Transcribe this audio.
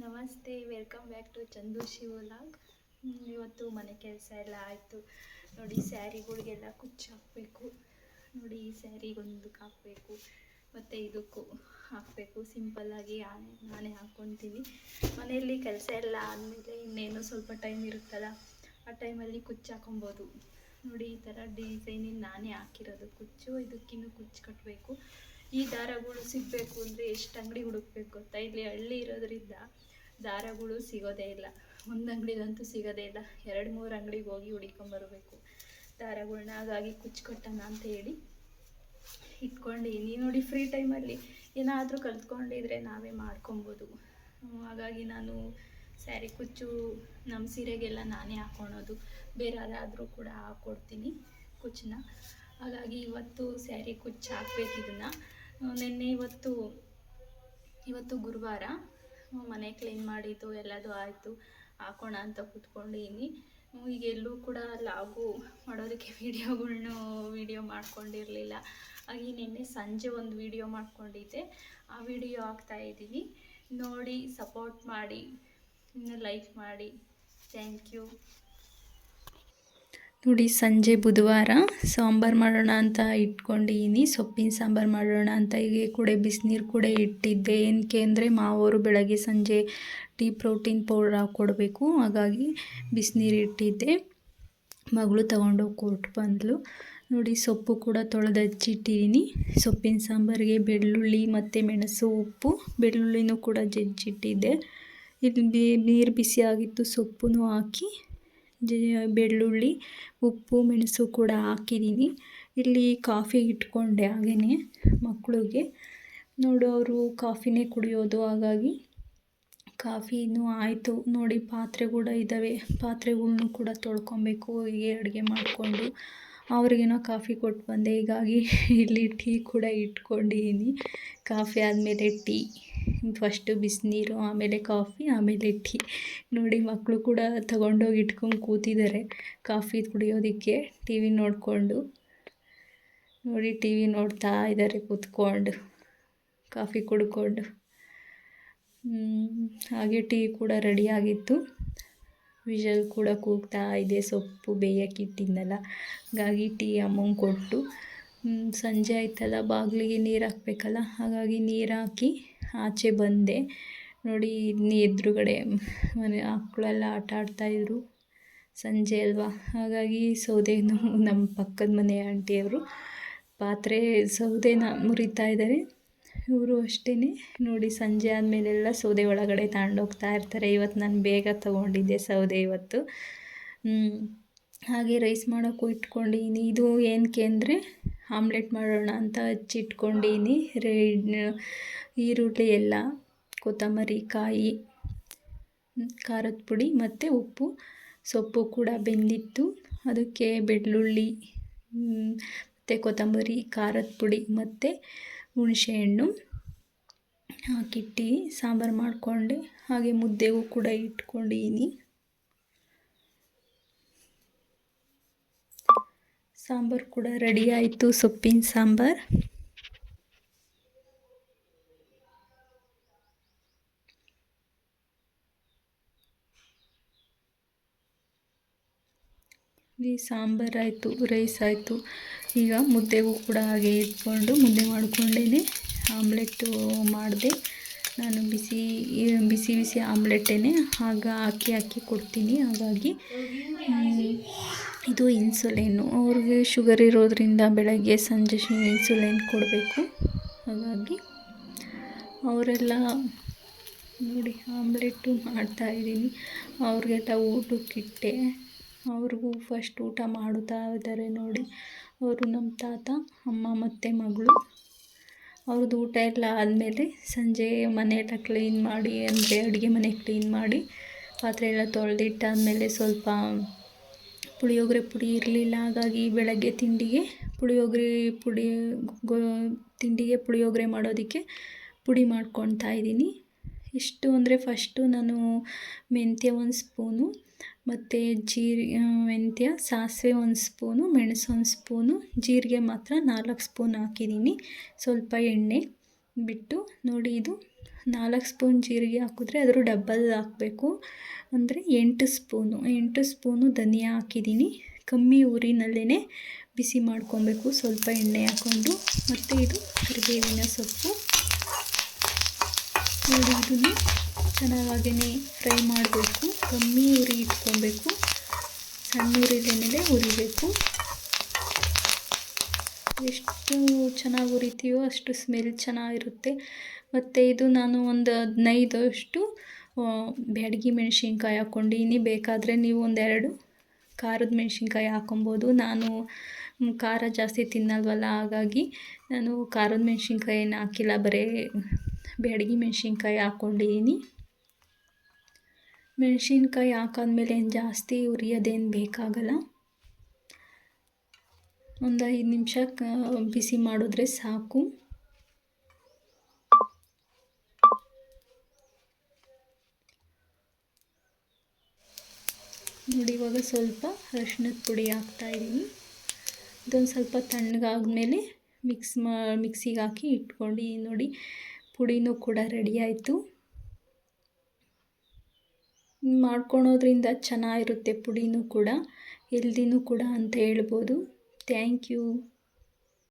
ನಮಸ್ತೆ, welcome back to Chandu ಶಿವಲಾಗ್. ಇವತ್ತು ಮನೆ ಕೆಲಸ ಎಲ್ಲ ಆಯಿತು ನೋಡಿ. ಸ್ಯಾರಿಗಳಿಗೆಲ್ಲ ಕುಚ್ಚು ಹಾಕಬೇಕು ನೋಡಿ. ಈ ಸ್ಯಾರಿಗೊಂದು ಹಾಕಬೇಕು ಮತ್ತು ಇದಕ್ಕೂ ಹಾಕಬೇಕು. ಸಿಂಪಲ್ಲಾಗಿ ನಾನೇ ಹಾಕ್ಕೊತೀನಿ. ಮನೆಯಲ್ಲಿ ಕೆಲಸ ಎಲ್ಲ ಆದಮೇಲೆ ಇನ್ನೇನು ಸ್ವಲ್ಪ ಟೈಮ್ ಇರುತ್ತಲ್ಲ, ಆ ಟೈಮಲ್ಲಿ ಕುಚ್ಚು ಹಾಕೊಬೋದು ನೋಡಿ. ಈ ಥರ ಡಿಸೈನಿಂದ ನಾನೇ ಹಾಕಿರೋದು ಕುಚ್ಚು. ಇದಕ್ಕಿನ್ನೂ ಕುಚ್ಚು ಕಟ್ಟಬೇಕು. ಈ ದಾರಗಳು ಸಿಗಬೇಕು ಅಂದರೆ ಎಷ್ಟು ಅಂಗಡಿ ಹುಡುಕ್ಬೇಕು ಗೊತ್ತಾ. ಇಲ್ಲಿ ಹಳ್ಳಿ ಇರೋದ್ರಿಂದ ದಾರಗಳು ಸಿಗೋದೇ ಇಲ್ಲ. ಒಂದು ಅಂಗಡಿದಂತೂ ಸಿಗೋದೇ ಇಲ್ಲ. 2-3 ಅಂಗಡಿಗೆ ಹೋಗಿ ಹುಡ್ಕೊಂಬರ್ಬೇಕು ದಾರಗಳ್ನ. ಹಾಗಾಗಿ ಕುಚ್ಚು ಕಟ್ಟೋಣ ಅಂತ ಹೇಳಿ ಇಟ್ಕೊಂಡಿದ್ದೀನಿ ನೋಡಿ. ಫ್ರೀ ಟೈಮಲ್ಲಿ ಏನಾದರೂ ಕಲ್ತ್ಕೊಂಡಿದ್ರೆ ನಾವೇ ಮಾಡ್ಕೊಬೋದು. ಹಾಗಾಗಿ ನಾನು ಸ್ಯಾರಿ ಕುಚ್ಚು ನಮ್ಮ ಸೀರೆಗೆಲ್ಲ ನಾನೇ ಹಾಕ್ಕೊಳೋದು. ಬೇರೆ ಯಾರಾದರೂ ಕೂಡ ಹಾಕ್ಕೊಡ್ತೀನಿ ಕುಚ್ಚನ್ನ. ಹಾಗಾಗಿ ಇವತ್ತು ಸ್ಯಾರಿ ಕುಚ್ಚು ಹಾಕ್ಬೇಕು. ಇದನ್ನು ನಿನ್ನೆ ಇವತ್ತು ಗುರುವಾರ ಮನೆ ಕ್ಲೀನ್ ಮಾಡಿದ್ದು ಎಲ್ಲದೂ ಆಯಿತು. ಹಾಕೋಣ ಅಂತ ಕೂತ್ಕೊಂಡಿದ್ದೀನಿ. ಈಗ ಎಲ್ಲೂ ಕೂಡ ಲಾಗು ಮಾಡೋದಕ್ಕೆ ವಿಡಿಯೋ ಮಾಡ್ಕೊಂಡಿರಲಿಲ್ಲ. ಹಾಗೆ ನಿನ್ನೆ ಸಂಜೆ ಒಂದು ವಿಡಿಯೋ ಮಾಡ್ಕೊಂಡಿದ್ದೆ. ಆ ವಿಡಿಯೋ ಹಾಕ್ತಾಯಿದ್ದೀನಿ ನೋಡಿ. ಸಪೋರ್ಟ್ ಮಾಡಿ, ಲೈಕ್ ಮಾಡಿ. ಥ್ಯಾಂಕ್ ಯು ನೋಡಿ. ಸಂಜೆ ಬುಧವಾರ ಸಾಂಬಾರು ಮಾಡೋಣ ಅಂತ ಇಟ್ಕೊಂಡಿದ್ದೀನಿ. ಸೊಪ್ಪಿನ ಸಾಂಬಾರು ಮಾಡೋಣ ಅಂತ ಹೀಗೆ ಕೂಡ ಬಿಸಿನೀರು ಕೂಡ ಇಟ್ಟಿದ್ದೆ. ಏನಕ್ಕೆ ಅಂದರೆ ಮಾವರು ಬೆಳಗ್ಗೆ ಸಂಜೆ ಪ್ರೋಟೀನ್ ಪೌಡರ್ ಹಾಕ್ಕೊಡ್ಬೇಕು. ಹಾಗಾಗಿ ಬಿಸಿನೀರು ಇಟ್ಟಿದ್ದೆ. ಮಗಳು ತೊಗೊಂಡೋಗಿ ಕೊಟ್ಟು ಬಂದಳು ನೋಡಿ. ಸೊಪ್ಪು ಕೂಡ ತೊಳೆದು ಹಚ್ಚಿಟ್ಟಿದ್ದೀನಿ. ಸೊಪ್ಪಿನ ಸಾಂಬಾರಿಗೆ ಬೆಳ್ಳುಳ್ಳಿ ಮತ್ತು ಮೆಣಸು, ಉಪ್ಪು, ಬೆಳ್ಳುಳ್ಳಿನೂ ಕೂಡ ಜಜ್ಜಿಟ್ಟಿದ್ದೆ. ಇದು ನೀರು ಬಿಸಿ ಆಗಿತ್ತು. ಸೊಪ್ಪು ಹಾಕಿ ಬೆಳ್ಳುಳ್ಳಿ, ಉಪ್ಪು, ಮೆಣಸು ಕೂಡ ಹಾಕಿದ್ದೀನಿ. ಇಲ್ಲಿ ಕಾಫಿ ಇಟ್ಕೊಂಡೆ ಹಾಗೆಯೇ ಮಕ್ಕಳಿಗೆ ನೋಡು. ಅವರು ಕಾಫಿನೇ ಕುಡಿಯೋದು. ಹಾಗಾಗಿ ಕಾಫಿನೂ ಆಯಿತು ನೋಡಿ. ಪಾತ್ರೆ ಕೂಡ ಇದ್ದಾವೆ. ಪಾತ್ರೆಗಳ್ನೂ ಕೂಡ ತೊಳ್ಕೊಬೇಕು ಹೀಗೆ ಅಡುಗೆ ಮಾಡಿಕೊಂಡು. ಅವ್ರಿಗೇನೋ ಕಾಫಿ ಕೊಟ್ಟು ಬಂದೆ. ಹೀಗಾಗಿ ಇಲ್ಲಿ ಟೀ ಕೂಡ ಇಟ್ಕೊಂಡಿದ್ದೀನಿ. ಕಾಫಿ ಆದಮೇಲೆ ಟೀ, ಫಸ್ಟು ಬಿಸಿನೀರು, ಆಮೇಲೆ ಕಾಫಿ, ಆಮೇಲೆ ಟೀ ನೋಡಿ. ಮಕ್ಕಳು ಕೂಡ ತಗೊಂಡೋಗಿ ಇಟ್ಕೊಂಡು ಕೂತಿದ್ದಾರೆ ಕಾಫಿ ಕುಡಿಯೋದಕ್ಕೆ. ಟಿ ವಿ ನೋಡಿಕೊಂಡು ನೋಡಿ. ಟಿ ವಿ ನೋಡ್ತಾ ಇದ್ದಾರೆ ಕೂತ್ಕೊಂಡು, ಕಾಫಿ ಕುಡ್ಕೊಂಡು. ಹಾಗೆ ಟೀ ಕೂಡ ರೆಡಿಯಾಗಿತ್ತು. ವಿಷಲ್ ಕೂಡ ಕೂಗ್ತಾ ಇದೆ. ಸೊಪ್ಪು ಬೇಯಕ್ಕಿಟ್ಟಿದ್ನಲ್ಲ, ಹಾಗಾಗಿ ಟೀ ಅಮ್ಮಂಗೆ ಕೊಟ್ಟು ಸಂಜೆ ಆಯ್ತಲ್ಲ, ಬಾಗಿಲಿಗೆ ನೀರು ಹಾಕಬೇಕಲ್ಲ, ಹಾಗಾಗಿ ನೀರು ಹಾಕಿ ಆಚೆ ಬಂದೆ ನೋಡಿ. ಎದುರುಗಡೆ ಮನೆ ಮಕ್ಕಳೆಲ್ಲ ಆಟ ಆಡ್ತಾಯಿದ್ರು. ಸಂಜೆ ಅಲ್ವಾ, ಹಾಗಾಗಿ ಸೌದೆನೂ ನಮ್ಮ ಪಕ್ಕದ ಮನೆ ಆಂಟಿಯವರು ಸೌದೆನ ಮುರಿತಾ ಇದ್ದಾರೆ. ಇವರು ಅಷ್ಟೇ ನೋಡಿ. ಸಂಜೆ ಆದಮೇಲೆಲ್ಲ ಸೌದೆ ಒಳಗಡೆ ತಗೊಂಡೋಗ್ತಾ ಇರ್ತಾರೆ. ಇವತ್ತು ನಾನು ಬೇಗ ತೊಗೊಂಡಿದ್ದೆ ಸೌದೆ ಇವತ್ತು. ಹಾಗೆ ರೈಸ್ ಮಾಡೋಕ್ಕೂ ಇಟ್ಕೊಂಡಿದ್ದೀನಿ. ಇದು ಏನಕ್ಕೆ ಅಂದರೆ ಆಮ್ಲೆಟ್ ಮಾಡೋಣ ಅಂತ ಹಚ್ಚಿಟ್ಕೊಂಡಿದ್ದೀನಿ. ಈರುಳ್ಳಿ ಎಲ್ಲ, ಕೊತ್ತಂಬರಿ ಕಾಯಿ, ಖಾರದ ಪುಡಿ ಮತ್ತು ಉಪ್ಪು, ಸೊಪ್ಪು ಕೂಡ ಬೆಂದಿತ್ತು. ಅದಕ್ಕೆ ಬೆಳ್ಳುಳ್ಳಿ ಮತ್ತು ಕೊತ್ತಂಬರಿ, ಖಾರದ ಪುಡಿ ಮತ್ತು ಹುಣಸೆಹಣ್ಣು ಹಾಕಿಟ್ಟು ಸಾಂಬಾರು ಮಾಡಿಕೊಂಡೆ. ಹಾಗೆ ಮುದ್ದೆಗೂ ಕೂಡ ಇಟ್ಕೊಂಡಿದ್ದೀನಿ. ಸಾಂಬಾರು ಕೂಡ ರೆಡಿ ಆಯಿತು, ಸೊಪ್ಪಿನ ಸಾಂಬಾರು. ಈ ಸಾಂಬಾರು ಆಯಿತು, ರೈಸ್ ಆಯಿತು. ಈಗ ಮುದ್ದೆಗೂ ಕೂಡ ಹಾಗೆ ಇಟ್ಕೊಂಡು ಮುದ್ದೆ ಮಾಡಿಕೊಂಡೇ ಆಮ್ಲೆಟ್ಟು ಮಾಡಿದೆ ನಾನು. ಬಿಸಿ ಆಮ್ಲೆಟೇ ಆಗ ಹಾಕಿ ಕೊಡ್ತೀನಿ. ಹಾಗಾಗಿ ಇದು ಇನ್ಸುಲಿನ್ನು. ಅವ್ರಿಗೆ ಶುಗರ್ ಇರೋದ್ರಿಂದ ಬೆಳಗ್ಗೆ ಸಂಜೆ ಇನ್ಸುಲಿನ್ ಕೊಡಬೇಕು. ಹಾಗಾಗಿ ಅವರೆಲ್ಲ ನೋಡಿ ಆಮ್ಲೆಟ್ಟು ಮಾಡ್ತಾಯಿದ್ದೀನಿ. ಅವ್ರಿಗೆಲ್ಲ ಊಟಕ್ಕಿಟ್ಟೆ. ಅವ್ರಿಗೂ ಫಸ್ಟ್ ಊಟ ಮಾಡುತ್ತಾ ಇದ್ದಾರೆ ನೋಡಿ. ಅವರು ನಮ್ಮ ತಾತ, ಅಮ್ಮ ಮತ್ತು ಮಗಳು. ಅವ್ರದ್ದು ಊಟ ಎಲ್ಲ ಆದಮೇಲೆ ಸಂಜೆ ಮನೆಯೆಲ್ಲ ಕ್ಲೀನ್ ಮಾಡಿ, ಅಂದರೆ ಅಡುಗೆ ಮನೆ ಕ್ಲೀನ್ ಮಾಡಿ ಪಾತ್ರೆ ಎಲ್ಲ ತೊಳೆದಿಟ್ಟಾದಮೇಲೆ ಸ್ವಲ್ಪ ಪುಳಿಯೋಗರೆ ಪುಡಿ ಇರಲಿಲ್ಲ. ಹಾಗಾಗಿ ಬೆಳಗ್ಗೆ ತಿಂಡಿಗೆ ಪುಳಿಯೋಗರೆ ಮಾಡೋದಕ್ಕೆ ಪುಡಿ ಮಾಡ್ಕೊತಾ ಇದ್ದೀನಿ. ಎಷ್ಟು ಅಂದರೆ ಫಸ್ಟು ನಾನು ಮೆಂತ್ಯ 1 ಸ್ಪೂನು, ಮತ್ತು ಸಾಸಿವೆ 1 ಸ್ಪೂನು, ಮೆಣಸು 1 ಸ್ಪೂನು, ಜೀರಿಗೆ ಮಾತ್ರ 4 ಸ್ಪೂನ್ ಹಾಕಿದ್ದೀನಿ. ಸ್ವಲ್ಪ ಎಣ್ಣೆ ಬಿಟ್ಟು ನೋಡಿ. ಇದು 4 ಸ್ಪೂನ್ ಜೀರಿಗೆ ಹಾಕಿದ್ರೆ ಅದ್ರ ಡಬ್ಬಲ್ ಹಾಕಬೇಕು, ಅಂದರೆ 8 ಸ್ಪೂನು ಧನಿಯಾ ಹಾಕಿದ್ದೀನಿ. ಕಮ್ಮಿ ಉರಿನಲ್ಲೇ ಬಿಸಿ ಮಾಡ್ಕೊಬೇಕು, ಸ್ವಲ್ಪ ಎಣ್ಣೆ ಹಾಕ್ಕೊಂಡು. ಮತ್ತು ಇದು ಕರಿಬೇವಿನ ಸೊಪ್ಪು ನೋಡಿ, ಇದನ್ನು ಚೆನ್ನಾಗೇ ಫ್ರೈ ಮಾಡಬೇಕು. ಕಮ್ಮಿ ಉರಿ ಇಟ್ಕೊಬೇಕು, ಸಣ್ಣ ಉರಿಲೇ ಉರಿಬೇಕು. ಎಷ್ಟು ಚೆನ್ನಾಗಿ ಉರಿತೀವೋ ಅಷ್ಟು ಸ್ಮೆಲ್ ಚೆನ್ನಾಗಿರುತ್ತೆ. ಮತ್ತು ಇದು ನಾನು ಒಂದು 15 ಬ್ಯಾಡಗಿ ಮೆಣಸಿನ್ಕಾಯಿ ಹಾಕ್ಕೊಂಡಿನಿ. ಬೇಕಾದರೆ ನೀವು 2 ಖಾರದ ಮೆಣಸಿನ್ಕಾಯಿ ಹಾಕೊಬೋದು. ನಾನು ಖಾರ ಜಾಸ್ತಿ ತಿನ್ನಲ್ವಲ್ಲ, ಹಾಗಾಗಿ ನಾನು ಖಾರದ ಮೆಣಸಿನ್ಕಾಯಿನ ಹಾಕಿಲ್ಲ, ಬರೀ ಬ್ಯಾಡಗಿ ಮೆಣಸಿನ್ಕಾಯಿ ಹಾಕ್ಕೊಂಡಿದ್ದೀನಿ. ಮೆಣಸಿನ್ಕಾಯಿ ಹಾಕಾದ್ಮೇಲೆ ಏನು ಜಾಸ್ತಿ ಉರಿಯೋದೇನು ಬೇಕಾಗಲ್ಲ, ಒಂದು 5 ನಿಮಿಷ ಬಿಸಿ ಮಾಡಿದ್ರೆ ಸಾಕು. ನೋಡಿ, ಇವಾಗ ಸ್ವಲ್ಪ ಅರಿಶಿಣದ ಪುಡಿ ಹಾಕ್ತಾಯಿದ್ದೀನಿ. ಇದೊಂದು ಸ್ವಲ್ಪ ತಣ್ಣಗಾದ್ಮೇಲೆ ಮಿಕ್ಸಿಗೆ ಹಾಕಿ ಇಟ್ಕೊಂಡು ನೋಡಿ, ಪುಡಿನೂ ಕೂಡ ರೆಡಿ ಆಯಿತು. ಮಾಡ್ಕೊಳೋದ್ರಿಂದ ಚೆನ್ನಾಗಿರುತ್ತೆ, ಪುಡಿನೂ ಕೂಡ ಹೆಲ್ದಿನೂ ಕೂಡ ಅಂತ ಹೇಳ್ಬೋದು. Thank you.